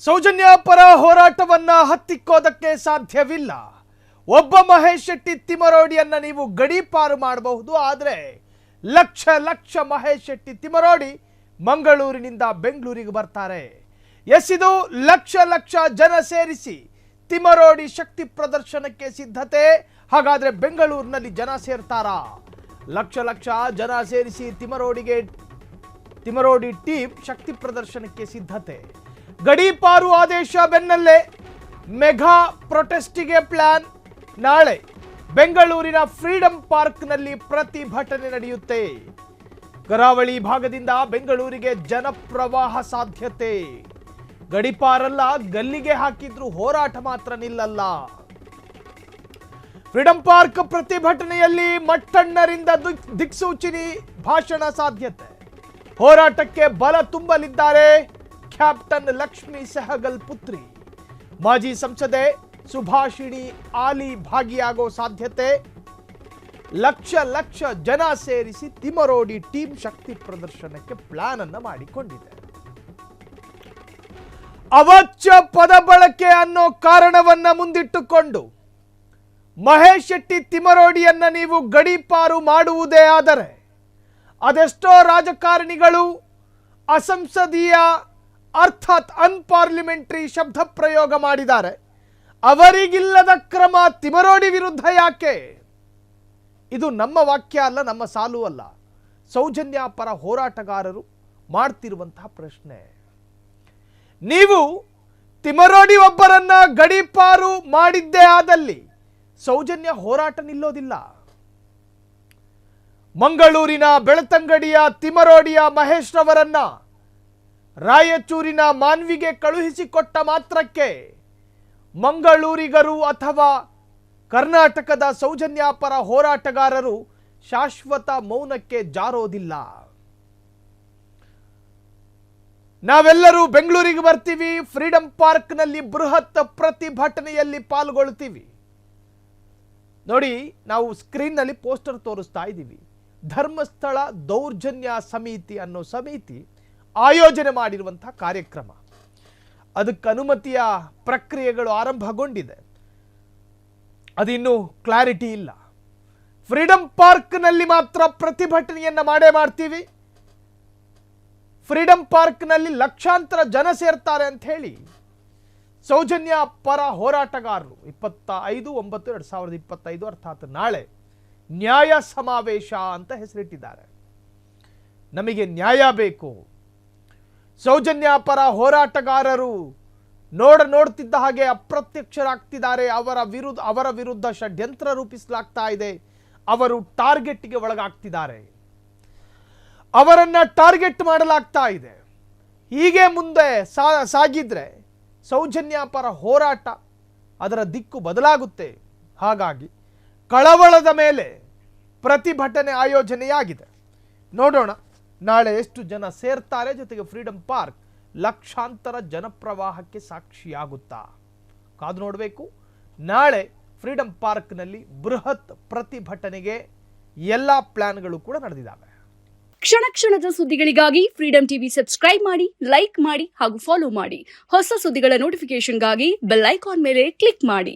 ಸೌಜನ್ಯ ಪರ ಹೋರಾಟವನ್ನ ಹತ್ತಿಕ್ಕೋದಕ್ಕೆ ಸಾಧ್ಯವಿಲ್ಲ. ಒಬ್ಬ ಮಹೇಶ್ ಶೆಟ್ಟಿ ತಿಮರೋಡಿಯನ್ನ ನೀವು ಗಡೀಪಾರು ಮಾಡಬಹುದು, ಆದರೆ ಲಕ್ಷ ಲಕ್ಷ ಮಹೇಶ್ ಶೆಟ್ಟಿ ತಿಮರೋಡಿ ಮಂಗಳೂರಿನಿಂದ ಬೆಂಗಳೂರಿಗೆ ಬರ್ತಾರೆ. ಇದು ಲಕ್ಷ ಲಕ್ಷ ಜನ ಸೇರಿಸಿ ತಿಮರೋಡಿ ಶಕ್ತಿ ಪ್ರದರ್ಶನಕ್ಕೆ ಸಿದ್ಧತೆ. ಹಾಗಾದ್ರೆ ಬೆಂಗಳೂರಿನಲ್ಲಿ ಜನ ಸೇರ್ತಾರಾ? ಲಕ್ಷ ಲಕ್ಷ ಜನ ಸೇರಿಸಿ ತಿಮರೋಡಿ ಟೀಮ್ ಶಕ್ತಿ ಪ್ರದರ್ಶನಕ್ಕೆ ಸಿದ್ಧತೆ. ಗಡೀಪಾರು ಆದೇಶ ಬೆನ್ನಲ್ಲೇ ಮೆಗಾ ಪ್ರೊಟೆಸ್ಟಿಗೆ ಪ್ಲಾನ್. ನಾಳೆ ಬೆಂಗಳೂರಿನ ಫ್ರೀಡಂ ಪಾರ್ಕ್ನಲ್ಲಿ ಪ್ರತಿಭಟನೆ ನಡೆಯುತ್ತೆ. ಕರಾವಳಿ ಭಾಗದಿಂದ ಬೆಂಗಳೂರಿಗೆ ಜನಪ್ರವಾಹ ಸಾಧ್ಯತೆ. ಗಡೀಪಾರಲ್ಲ, ಗಲ್ಲಿಗೆ ಹಾಕಿದ್ರು ಹೋರಾಟ ಮಾತ್ರ ನಿಲ್ಲಲ್ಲ. ಫ್ರೀಡಂ ಪಾರ್ಕ್ ಪ್ರತಿಭಟನೆಯಲ್ಲಿ ಮಟ್ಟಣ್ಣರಿಂದ ದಿಕ್ಸೂಚಿನಿ ಭಾಷಣ ಸಾಧ್ಯತೆ. ಹೋರಾಟಕ್ಕೆ ಬಲ ತುಂಬಲಿದ್ದಾರೆ ಕ್ಯಾಪ್ಟನ್ ಲಕ್ಷ್ಮೀ ಸೆಹಗಲ್ ಪುತ್ರಿ. ಮಾಜಿ ಸಂಸದೆ ಸುಭಾಷಿಣಿ ಆಲಿ ಭಾಗಿಯಾಗೋ ಸಾಧ್ಯತೆ. ಲಕ್ಷ ಲಕ್ಷ ಜನ ಸೇರಿಸಿ ತಿಮರೋಡಿ ಟೀಮ್ ಶಕ್ತಿ ಪ್ರದರ್ಶನಕ್ಕೆ ಪ್ಲಾನ್ ಅನ್ನು ಮಾಡಿಕೊಂಡಿದೆ. ಅವಾಚ್ಯ ಪದ ಬಳಕೆ ಅನ್ನೋ ಕಾರಣವನ್ನ ಮುಂದಿಟ್ಟುಕೊಂಡು ಮಹೇಶ್ ಶೆಟ್ಟಿ ತಿಮರೋಡಿಯನ್ನ ನೀವು ಗಡೀಪಾರು ಮಾಡುವುದೇ ಆದರೆ ಅದೆಷ್ಟೋ ರಾಜಕಾರಣಿಗಳು ಅಸಂಸದೀಯ ಅರ್ಥಾತ್ ಅನ್ಪಾರ್ಲಿಮೆಂಟರಿ ಶಬ್ದ ಪ್ರಯೋಗ ಮಾಡಿದ್ದಾರೆ. ಅವರಿಗಿಲ್ಲದ ಕ್ರಮ ತಿಮರೋಡಿ ವಿರುದ್ಧ ಯಾಕೆ? ಇದು ನಮ್ಮ ವಾಕ್ಯ ಅಲ್ಲ, ನಮ್ಮ ಸಾಲು ಅಲ್ಲ. ಸೌಜನ್ಯ ಪರ ಹೋರಾಟಗಾರರು ಮಾಡ್ತಿರುವಂತಹ ಪ್ರಶ್ನೆ. ನೀವು ತಿಮರೋಡಿ ಒಬ್ಬರನ್ನ ಗಡೀಪಾರು ಮಾಡಿದ್ದೇ ಆದಲ್ಲಿ ಸೌಜನ್ಯ ಹೋರಾಟ ನಿಲ್ಲೋದಿಲ್ಲ. ಮಂಗಳೂರಿನ ಬೆಳ್ತಂಗಡಿಯ ತಿಮರೋಡಿಯ ಮಹೇಶ್ ರವರನ್ನ ರಾಯಚೂರಿನ ಮಾನ್ವಿಗೆ ಕಳುಹಿಸಿಕೊಟ್ಟ ಮಾತ್ರಕ್ಕೆ ಮಂಗಳೂರಿಗರು ಅಥವಾ ಕರ್ನಾಟಕದ ಸೌಜನ್ಯ ಪರ ಹೋರಾಟಗಾರರು ಶಾಶ್ವತ ಮೌನಕ್ಕೆ ಜಾರೋದಿಲ್ಲ. ನಾವೆಲ್ಲರೂ ಬೆಂಗಳೂರಿಗೆ ಬರ್ತೀವಿ, ಫ್ರೀಡಂ ಪಾರ್ಕ್ನಲ್ಲಿ ಬೃಹತ್ ಪ್ರತಿಭಟನೆಯಲ್ಲಿ ಪಾಲ್ಗೊಳ್ತೀವಿ. ನೋಡಿ, ನಾವು ಸ್ಕ್ರೀನ್ನಲ್ಲಿ ಪೋಸ್ಟರ್ ತೋರಿಸ್ತಾ ಇದ್ದೀವಿ. ಧರ್ಮಸ್ಥಳ ದೌರ್ಜನ್ಯ ಸಮಿತಿ ಅನ್ನೋ ಸಮಿತಿ ಆಯೋಜನೆ ಮಾಡಿರುವಂತಹ ಕಾರ್ಯಕ್ರಮ. ಅದಕ್ಕೆ ಅನುಮತಿಯ ಪ್ರಕ್ರಿಯೆಗಳು ಆರಂಭಗೊಂಡಿದೆ. ಅದಿನ್ನೂ ಕ್ಲಾರಿಟಿ ಇಲ್ಲ. ಫ್ರೀಡಂ ಪಾರ್ಕ್ನಲ್ಲಿ ಮಾತ್ರ ಪ್ರತಿಭಟನೆಯನ್ನ ಮಾಡ್ತೀವಿ. ಫ್ರೀಡಂ ಪಾರ್ಕ್ನಲ್ಲಿ ಲಕ್ಷಾಂತರ ಜನ ಸೇರ್ತಾರೆ ಅಂತ ಹೇಳಿ ಸೌಜನ್ಯ ಪರ ಹೋರಾಟಗಾರರು 25/9/2025 ಅರ್ಥಾತ್ ನಾಳೆ ನ್ಯಾಯ ಸಮಾವೇಶ ಅಂತ ಹೆಸರಿಟ್ಟಿದ್ದಾರೆ. ನಮಗೆ ನ್ಯಾಯ ಬೇಕು. ಸೌಜನ್ಯ ಪರ ಹೋರಾಟಗಾರರು ನೋಡ್ತಿದ್ದ ಹಾಗೆ ಅಪ್ರತ್ಯಕ್ಷರಾಗ್ತಿದ್ದಾರೆ. ಅವರ ವಿರುದ್ಧ ಷಡ್ಯಂತ್ರ ರೂಪಿಸಲಾಗ್ತಾ ಇದೆ. ಅವರು ಟಾರ್ಗೆಟ್ಗೆ ಒಳಗಾಗ್ತಿದ್ದಾರೆ. ಅವರನ್ನ ಟಾರ್ಗೆಟ್ ಮಾಡಲಾಗ್ತಾ ಇದೆ. ಹೀಗೆ ಮುಂದೆ ಸಾಗಿದ್ರೆ ಸೌಜನ್ಯ ಪರ ಹೋರಾಟ ಅದರ ದಿಕ್ಕು ಬದಲಾಗುತ್ತೆ. ಹಾಗಾಗಿ ಕಳವಳದ ಮೇಲೆ ಪ್ರತಿಭಟನೆ ಆಯೋಜನೆಯಾಗಿದೆ. ನೋಡೋಣ ನಾಳೆ ಎಷ್ಟು ಜನ ಸೇರ್ತಾರೆ, ಜೊತೆಗೆ ಫ್ರೀಡಂ ಪಾರ್ಕ್ ಲಕ್ಷಾಂತರ ಜನಪ್ರವಾಹಕ್ಕೆ ಸಾಕ್ಷಿಯಾಗುತ್ತಾ ಕಾದು ನೋಡಬೇಕು. ನಾಳೆ ಫ್ರೀಡಂ ಪಾರ್ಕ್ನಲ್ಲಿ ಬೃಹತ್ ಪ್ರತಿಭಟನೆಗೆ ಎಲ್ಲ ಪ್ಲಾನ್ಗಳು ಕೂಡ ನಡೆದಿದ್ದಾವೆ. ಕ್ಷಣ ಕ್ಷಣದ ಸುದ್ದಿಗಳಿಗಾಗಿ ಫ್ರೀಡಂ ಟಿವಿ ಸಬ್ಸ್ಕ್ರೈಬ್ ಮಾಡಿ, ಲೈಕ್ ಮಾಡಿ ಹಾಗೂ ಫಾಲೋ ಮಾಡಿ. ಹೊಸ ಸುದ್ದಿಗಳ ನೋಟಿಫಿಕೇಶನ್ಗಾಗಿ ಬೆಲ್ ಐಕಾನ್ ಮೇಲೆ ಕ್ಲಿಕ್ ಮಾಡಿ.